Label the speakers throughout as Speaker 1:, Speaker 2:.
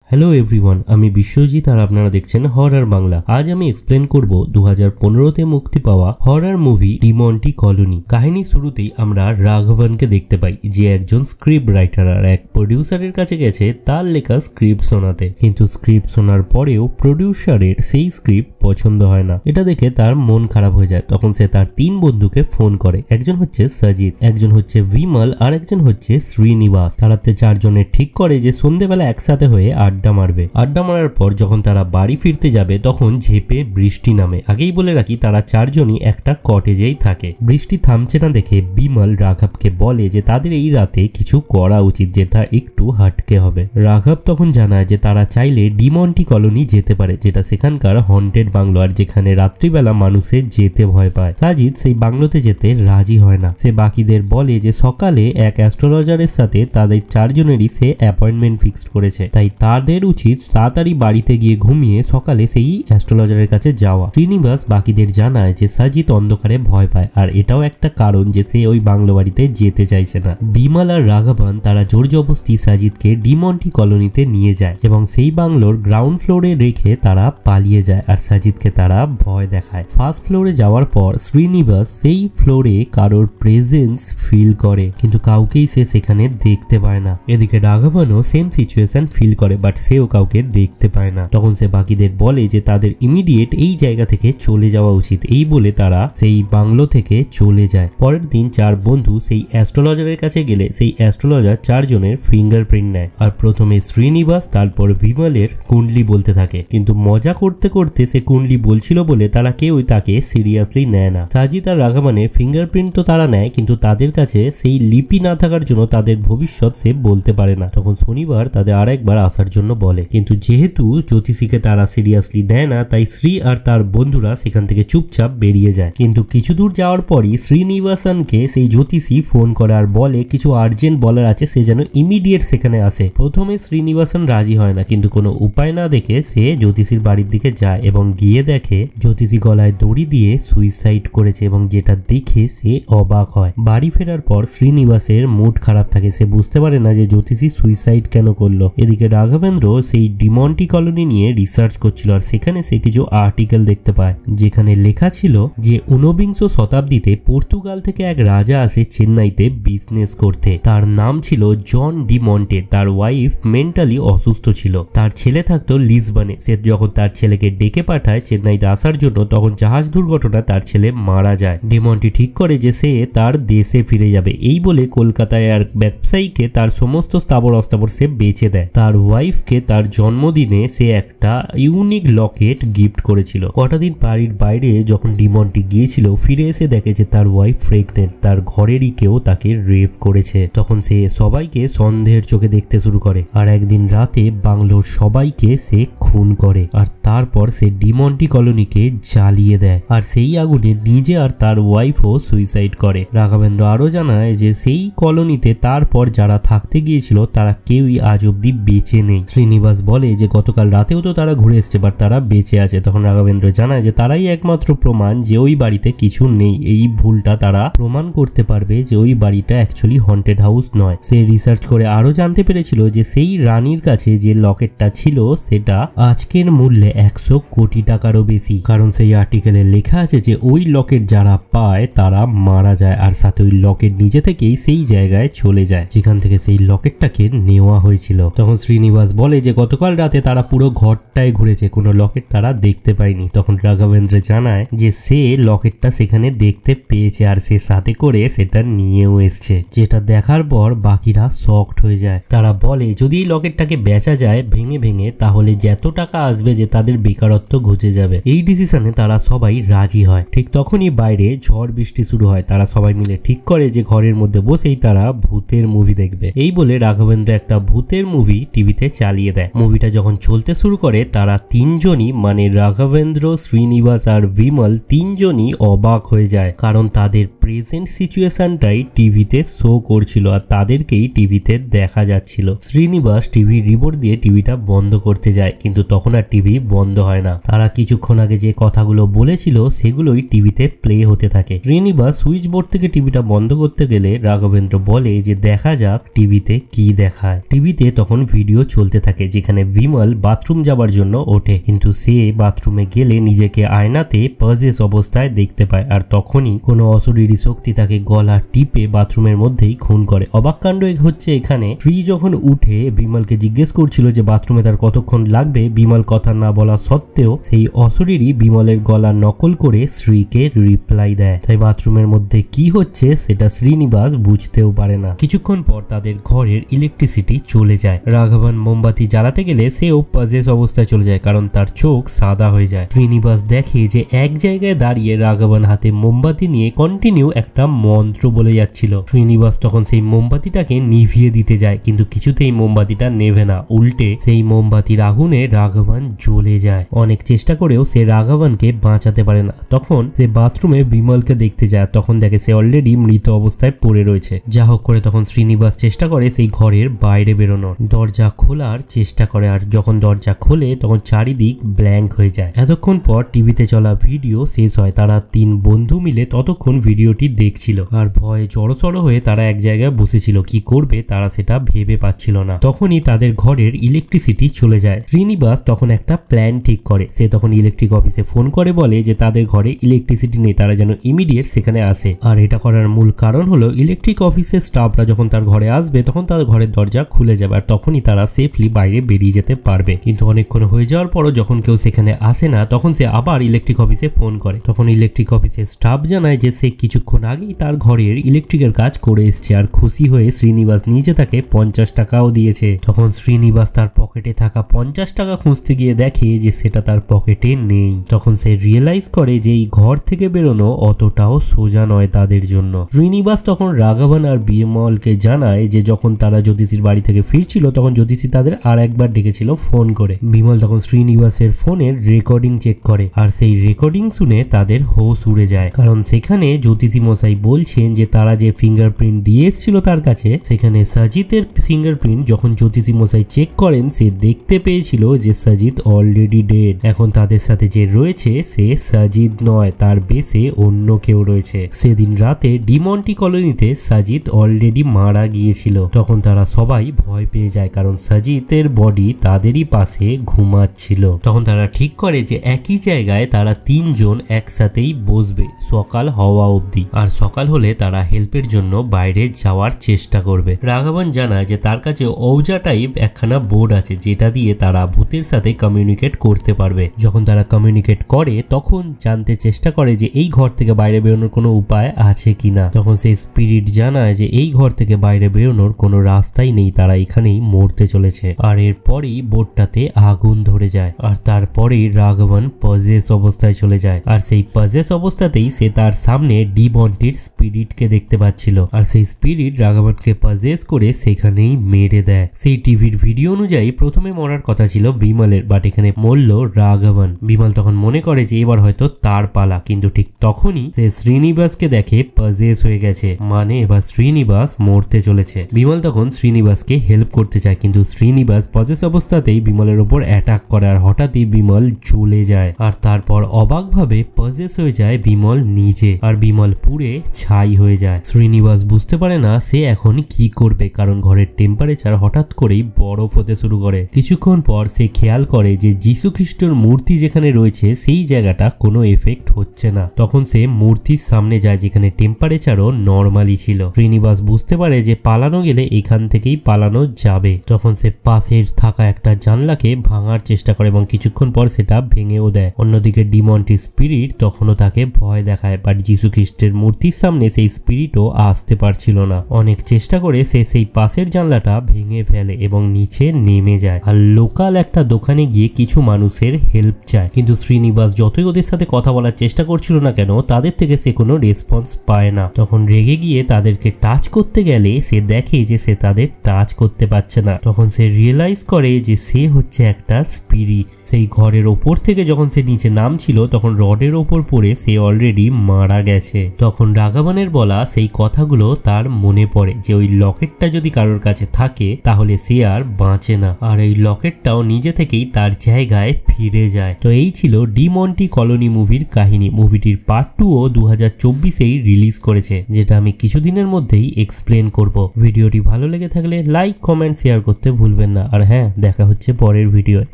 Speaker 1: Hello everyone, আমি বিশ্বজিৎ আর আপনারা দেখছেন হরর বাংলা। আজ আমি এক্সপ্লেন করব 2015তে মুক্তি পাওয়া হরর মুভি ডিমন্টি কলোনি। কাহিনীর শুরুতেই আমরা রাঘবনকে দেখতে পাই, যে একজন স্ক্রিপ্ট রাইটার আর এক প্রডিউসারের কাছে গেছে তার লেখা স্ক্রিপ্ট শোনাতে। কিন্তু স্ক্রিপ্ট শোনার পরেও প্রডিউসারের সেই স্ক্রিপ্ট পছন্দ হয় না। এটা দেখে তার মন খারাপ হয়ে যায়। তখন সে তার তিন বন্ধুকে ফোন করে। একজন হচ্ছে সাজিদ, একজন হচ্ছে বিমল আর একজন হচ্ছে শ্রীনিবাস। তারা চারজনের ঠিক করে যে সন্ধ্যেবেলা একসাথে হয়ে আড্ডা মারবে। আড্ডা মারার পর যখন তারা বাড়ি ফিরতে যাবে তখন ঝেপে বৃষ্টি নামে। আগেই বলে রাখি তারা চারজনই একটা কটেজেই থাকে। বৃষ্টি থামছে না দেখে বিমল রাঘবকে বলে যে তাদের এই রাতে কিছু করা উচিত, যেটা একটু হাটকে হবে। রাঘব তখন জানায় যে তারা চাইলে ডিমন্টি কলোনি যেতে পারে, যেটা সেখানকার হন্টেড বাংলো আর যেখানে রাত্রিবেলা মানুষের যেতে ভয় পায়। সাজিদ সেই বাংলোতে যেতে রাজি হয় না। সে বাকিদের বলে যে সকালে এক অ্যাস্ট্রোলজারের সাথে তাদের চারজনেরই সে অ্যাপয়েন্টমেন্ট ফিক্সড করেছে, তাই তাদের উচিত তাড়াতাড়ি বাড়িতে গিয়ে ঘুমিয়ে সকালে সেই অ্যাস্ট্রোলজারের কাছে যাওয়া। শ্রীনিবাস বাকিদের জানায় যে সাজিদ অন্ধকারে ভয় পায় আর এটাও একটা কারণ যে সে ওই বাংলো বাড়িতে যেতে চাইছে না। বিমল আর রাঘবন তারা জোর জবরদস্তি সাজিদকে ডিমন্টি কলোনিতে নিয়ে যায় এবং সেই বাংলোর গ্রাউন্ড ফ্লোরে রেখে তারা পালিয়ে যায় আর সাজিদকে তারা ভয় দেখায়। ফার্স্ট ফ্লোরে যাওয়ার পর শ্রীনিবাস সেই ফ্লোরে কারোর প্রেজেন্স ফিল করে, কিন্তু কাউকেই সে সেখানে দেখতে পায় না। এদিকে রাঘবনও সেম সিচুয়েশন ফিল করে, বাট সেও কাউকে দেখতে পায় না। তখন সে বাকিদের বলে যে তাদের ইমিডিয়েট এই জায়গা থেকে চলে যাওয়া উচিত। এই বলে তারা সেই বাংলো থেকে চলে যায়। পরের দিন চার বন্ধু সেই অ্যাস্ট্রোলজারের কাছে গেলে সেই অ্যাস্ট্রোলজার চারজনের ফিঙ্গারপ্রিন্ট নেয় আর প্রথমে শ্রীনিবাস তারপর বিমলের কুণ্ডলি বলতে থাকে, কিন্তু মজা করতে করতে সে কুণ্ডলি বলছিল বলে তারা কেউই তাকে সিরিয়াসলি নেয় না। সাজিদ আর রাঘবনের ফিঙ্গারপ্রিন্ট তো তারা নেয়, কিন্তু তাদের কাছে সেই লিপি না থাকার জন্য তাদের ভবিষ্যৎ সে বলতে পারে না। তখন শনিবার তাদের আরেকবার আসার জন্য বলে, কিন্তু যেহেতু জ্যোতিষীকে তারা সিরিয়াসলি নেয় না তাই শ্রী আর তার বন্ধুরা সেখান থেকে চুপচাপ বেরিয়ে যায়। কিন্তু কিছু দূর যাওয়ার পরই শ্রীনিবাসনকে সেই জ্যোতিষী ফোন করে আর বলে কিছু আর্জেন্ট বলার আছে, সে যেন ইমিডিয়েট সেখানে আসে। প্রথমে শ্রীনিবাসন রাজি হয় না, কিন্তু কোনো উপায় না দেখে সে জ্যোতিষীর বাড়ির দিকে যায় এবং গিয়ে দেখে জ্যোতিষী গলায় দড়ি দিয়ে সুইসাইড করেছে এবং যেটা দেখে সে অবাক হয়। বাড়ি ফেরার পর শ্রীনিবাসের মুড খারাপ থাকে। সে বুঝতে পারে না যে জ্যোতিষী সুইসাইড কেন করলো। এদিকে রাঘবেন্দ্র সেই ডিমন্টি কলোনি নিয়ে রিসার্চ করছিল আর সেখানে সে কিছু আর্টিকেল দেখতে পায় যেখানে লেখা ছিল যে 19বিংশ শতাব্দীতে পর্তুগাল থেকে এক রাজা আসে চেন্নাইতে বিজনেস করতে। তার নাম ছিল জন ডিমন্টে। তার ওয়াইফ মেন্টালি অসুস্থ ছিল। তার ছেলে থাকতো লিসবনে। সে যখন তার ছেলেকে ডেকে পাঠায় চেন্নাইতে আসার জন্য তখন জাহাজ দুর্ঘটনা তার ছেলে মারা যায়। ডিমন্টি ঠিক করে যে সে তার দেশে ফিরে যাবে। এই বলে কলকাতায় আর ব্যবসায়ীকে তার সমস্ত স্থাবর অস্থাবর সে বেচে দেয়। তার ওয়াইফকে তার জন্মদিনে সে একটা ইউনিক লকেট গিফট করেছিল। কটা দিন বাড়ির বাইরে যখন ডিমন্টি গিয়েছিল ফিরে এসে দেখে যে তার ওয়াইফ প্রেগনেন্ট। তার ঘরেরই কেউ তাকে রেপ করেছে। তখন সে সবাইকে সন্দেহের চোখে দেখতে শুরু করে আর একদিন রাতে বাংলোর সবাইকে সে খুন করে আর তারপর সে ডিমন্টি কলোনিকে জ্বালিয়ে দেয় আর সেই আগুনে নিজে আর তার ওয়াইফও সুইসাইড করে। রাঘবেন্দ্র আরো জানায় যে সেই কলোনিতে তারপর যারা থাকতে গিয়েছিল তারা কেউই আজ অব্দি বেঁচে নেই। শ্রীনিবাস বলে যে গতকাল রাতেও তো তারা ঘুরে এসছে, বাট তারা বেঁচে আছে। তখন রাঘবেন্দ্র জানায় যে তারাই একমাত্র প্রমাণ যে ওই বাড়িতে কিছু নেই। এই ভুলটা তারা প্রমাণ করতে পারবে যে ওই বাড়িটা অ্যাকচুয়ালি হন্টেড হাউস নয়। সে রিসার্চ করে আরো জানতে পেরেছিল যে সেই রানীর কাছে যে লকেটটা ছিল সেটা আজকের মূল্যে 100 কোটি টাকারও বেশি। কারণ সেই আর্টিকেলে লেখা আছে যে ওই লকেট যারা পায় তারা মারা যায় আর সাথে ওই লকেট নিজে থেকেই সেই জায়গায় চলে যায় যেখান থেকে সেই লকেটটাকে নেওয়া হয়েছিল। তখন শ্রীনিবাস বলে যে গতকাল রাতে তারা পুরো ঘরটায় ঘুরেছে, কোনো লকেট তারা দেখতে পায়নি। তখন রাঘবেন্দ্র জানায় যে সে লকেটটা সেখানে দেখতে পেয়েছে আর সে সাথে করে সেটা নিয়েও এসছে, যেটা দেখার পর বাকিরা শকড হয়ে যায়। তারা বলে যদি এই লকেটটাকে বেচা যায় ভেঙে ভেঙে তাহলে যত টাকা আসবে যে তাদের বেকারত্ব ঘুচে যাবে। এই ডিসিশনে তারা সবাই রাজি হয়। ঠিক তখনই বাইরে ঝড় বৃষ্টি শুরু হয়। তারা সবাই মিলে ঠিক করে যে ঘরের মধ্যে বসেই তারা ভূতের মুভি দেখবে। এই বলে রাঘবেন্দ্র একটা ভূতের মুভি টিভিতে চালিয়ে দেয়। মুভিটা যখন চলতে শুরু করে তারা তিনজনই মানে রাঘবেন্দ্র, শ্রীনিবাস আর বিমল তিনজনই অবাক হয়ে যায়, কারণ তাদের প্রেজেন্ট সিচুয়েশনটাই টিভিতে শো করছিল আর তাদেরকেই টিভিতে দেখা যাচ্ছিল। শ্রীনিবাস টিভি রিমোট দিয়ে টিভিটা বন্ধ করতে যায়, কিন্তু কিন্তু তখন আর টিভি বন্ধ হয় না। তারা কিছুক্ষণ আগে যে কথাগুলো বলেছিল সেগুলোই টিভিতে প্লে হতে থাকে। শ্রীনিবাস সুইচ বোর্ড থেকে টিভিটা বন্ধ করতে গেলে রাঘবেন্দ্র বলে যে দেখা যাক টিভিতে কি দেখায়। টিভিতে তখন ভিডিও চলতে থাকে যেখানে বিমল বাথরুম যাবার জন্য ওঠে, কিন্তু সে বাথরুমে গেলে নিজেকে আয়নাতে পজেস অবস্থায় দেখতে পায়। আর তখনই কোনো অশরীরী শক্তি তাকে গলা টিপে বাথরুমের মধ্যেই খুন করে। অবাক কাণ্ড হচ্ছে এখানে শ্রী যখন উঠে বিমলকে জিজ্ঞেস করছিল যে বাথরুমে তার কতক্ষণ লাগবে, বিমল কথা না বলা সত্ত্বেও সেই অশরীরী বিমলের গলা নকল করে শ্রীকে রিপ্লাই দেয়। তাই বাথরুমের মধ্যে কি হচ্ছে সেটা শ্রীনিবাস বুঝতেও পারে না। কিছুক্ষণ পর তাদের ঘরের ইলেকট্রিসিটি চলে যায়। রাঘবন মোমবাতি জ্বালাতে গেলে সেও পজেস অবস্থায় চলে যায়, কারণ তার চোখ সাদা হয়ে যায়। শ্রীনিবাস দেখে যে এক জায়গায় দাঁড়িয়ে রাঘবন হাতে মোমবাতি নিয়ে কন্টিনিউ একটা মন্ত্র বলে যাচ্ছিল। শ্রীনিবাস তখন সেই মোমবাতিটাকে নিভিয়ে দিতে যায়, কিন্তু কিছুতেই মোমবাতিটা নেভে না, উল্টে সেই মোমবাতির আগুনে রাঘবন জ্বলে যায়। অনেক চেষ্টা করেও সে রাঘবনকে বাঁচাতে পারে না। তখন সে বাথরুমে বিমলকে দেখতে যায়, তখন দেখে সে অলরেডি মৃত অবস্থায় পড়ে রয়েছে। যা হোক করে তখন শ্রীনিবাস চেষ্টা করে সেই ঘরের বাইরে বেরোনোর, দরজা খোলার চেষ্টা করে। আর যখন দরজা খোলে তখন চারিদিক ব্ল্যাঙ্ক হয়ে যায়। এতক্ষণ পর টিভিতে চলা ভিডিও শেষ হয়। তারা তিন বন্ধু মিলে ততক্ষণ ভিডিওটি দেখছিল আর ভয়ে জড়সড় হয়ে তারা এক জায়গায় বসেছিল। কি করবে তারা সেটা ভেবে পাচ্ছিল না। তখনই তাদের ঘরের ইলেকট্রিসিটি চলে যায়। শ্রীনিবাস তখন একটা প্ল্যান ঠিক করে। সে তখন ইলেকট্রিক অফিসে ফোন করে বলে যে তাদের ঘরে ইলেকট্রিসিটি নেই, তারা যেন ইমিডিয়েট সেখানে আসে। আর এটা করার মূল কারণ হলো ইলেকট্রিক অফিসের স্টাফরা যখন তার ঘরে আসবে তখন তার ঘরের দরজা খুলে যাবে আর তখনই তারা সেফলি বাইরে বেরিয়ে যেতে পারবে। কিন্তু অনেকক্ষণ হয়ে যাওয়ার পরও যখন কেউ সেখানে আসে না তখন সে আবার ইলেকট্রিক অফিসে ফোন করে। তখন ইলেকট্রিক অফিসের স্টাফ জানায় যে সে কিছুক্ষণ আগেই তার ঘরের ইলেকট্রিকের কাজ করে এসছে। আর খুশি হয়ে শ্রীনিবাস নিজে তাকে 50 টাকাও দিয়েছে। তখন শ্রীনিবাস তার পকেটে থাকা 50 টাকা খুঁজতে গিয়ে দেখে যে সেটা তার পকেটে নেই। তখন সে রিয়েলাইজ করে যে এই ঘর থেকে বেরোনো অতটাও সোজা নয় তাদের জন্য। শ্রীনিবাস তখন রাঘবন আর বিমলকে জানায় যে যখন তারা জ্যোতিষীর বাড়ি থেকে ফিরছিল তখন জ্যোতিষী তাদের আর একবার ডেকেছিল ফোন করে। বিমল তখন শ্রীনিবাসের ফোনের রেকর্ডিং চেক করে আর সেই রেকর্ডিং শুনে তাদের হোশ উড়ে যায়, কারণ সেখানে জ্যোতিষী মশাই বলছেন যে তারা যে ফিঙ্গারপ্রিন্ট দিয়ে এসেছিল তার কাছে, সেখানে সাজিতের ফিঙ্গারপ্রিন্ট যখন জ্যোতিষী মশাই চেক করেন সে দেখতে পেয়েছিল যে সাজিদ অলরেডি ডেড। এখন তাদের সাথে যে রয়েছে সে সাজিদ নয়, তার বেশে অন্য কেউ রয়েছে। সেদিন রাতে ডিমন্টি কলোনিতে সাজিদ অলরেডি মারা গিয়েছিল। তখন তারা সবাই ভয় পেয়ে যায়, কারণ সাজিদের বডি তাদেরই পাশে ঘুমাচ্ছিল। তখন তারা ঠিক করে যে একই জায়গায় তারা তিনজন একসাথেই বসবে সকাল হওয়া অবধি, আর সকাল হলে তারা হেল্পের জন্য বাইরে যাওয়ার চেষ্টা করবে। রাঘবন জানায় যে তার কাছে ঔজা টাইপ একখানা বোর্ড আছে যেটা দিয়ে তারা ভূতের সাথে কমিউনিকেট করতে পারবে। যখন তারা কমিউনিকেট করে তখন জানতে চেষ্টা করে যে এই ঘর থেকে বাইরে বেরোনোর কোনো উপায় আছে কিনা। তখন সেই স্পিরিট জানায় যে এই ঘর থেকে বাইরে বেরোনোর কোনো রাস্তাই নেই, তারা এখানেই মরতে চলেছে। আর এরপরেই বোর্ডটাতে আগুন ধরে যায় আর তারপরেই রাঘবন পজেস অবস্থায় চলে যায়। আর সেই পজেস অবস্থাতেই সে তার সামনে ডিমন্টির স্পিরিটকে দেখতে পাচ্ছিল আর সেই স্পিরিট রাঘবনকে পজেস করে সেখানেই মেরে দেয়। সেই টিভির ভিডিও অনুযায়ী প্রথমে মরার কথা ছিল বিমলের, বাট এখানে মরল রাঘবন। বিমল তখন মনে করে যে এবার হয়তো তার পালা, কিন্তু ঠিক তখনই সে শ্রীনিবাসকে দেখে পজেস হয়ে গেছে, মানে এবার শ্রীনিবাস মরতে চলেছে। বিমল তখন শ্রীনিবাসকে হেল্প করতে চায়, কিন্তু শ্রীনিবাস পজেস অবস্থাতেই বিমলের উপর অ্যাটাক করে আর হঠাৎই বিমল চলে যায়। আর তারপর অবাকভাবে পজেস হয়ে যায় বিমল নিজে আর বিমল পুড়ে ছাই হয়ে যায়। শ্রীনিবাস বুঝতে পারে না সে এখন কি করবে, কারণ ঘরের টেম্পারেচার হঠাৎ করেই বরফ হতে শুরু করে। কিছুক্ষণ পর সে খেয়াল করে যে যীশু খ্রিস্টের মূর্তি যেখানে রয়েছে সেই জায়গাটা কোনো এফেক্ট হচ্ছে না। তখন সে মূর্তির সামনে যায় যেখানে টেম্পারেচারও নর্মালি ছিল। শ্রীনিবাস বুঝতে পারে যে পালানো গেলে এখান থেকেই পালানো যাবে। তখন সে পাশের থাকা একটা জানলাকে ভাঙার চেষ্টা করে এবং কিছুক্ষণ পর সেটা ভেঙেও দেয়। অন্যদিকে ডিমন্টি স্পিরিট তখনও তাকে ভয় দেখায়, বাট যীশু খ্রিস্টের মূর্তির সামনে সেই স্পিরিটও আসতে পারছিল না। অনেক চেষ্টা করে সে সেই পাশের জানলাটা ভেঙে ফেলে এবং নিচে নেমে যায় আর লোকাল একটা দোকানে গিয়ে কিছু মানুষের হেল্প চায়, কিন্তু শ্রীনিবাস যতই ওদের সাথে কথা বলার চেষ্টা করছিল না কেন তাদের থেকে সে কোনো রেসপন্স পায় না। তখন রেগে গিয়ে তাদেরকে টাচ করতে গেলে সে দেখে যে সে তাদের টাচ করতে পারছে না। তখন সে রিয়েলাইজ করে যে সে হচ্ছে একটা স্পিরিট। সেই ঘরের ওপর থেকে যখন সে নিচে নামছিল তখন রডের ওপর পড়ে সে অলরেডি মারা গেছে। তখন রাঘবনের বলা সেই কথাগুলো তার মনে পড়ে যে ওই লকেটটা যদি কারোর কাছে থাকে তাহলে সে আর বাঁচে না, আর এই লকেটটাও নিজে নিজে থেকেই তার জায়গায় ফিরে যায়। তো এই ছিল ডিমন্টি কলোনি মুভির কাহিনী। মুভিটির পার্ট 2ও 2024-এই রিলিজ করেছে, যেটা আমি কিছুদিনের মধ্যেই এক্সপ্লেন করব। ভিডিওটি ভালো লেগে থাকলে লাইক, কমেন্ট, শেয়ার করতে ভুলবেন না। আর হ্যাঁ, দেখা হচ্ছে পরের ভিডিও।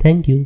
Speaker 1: Thank you.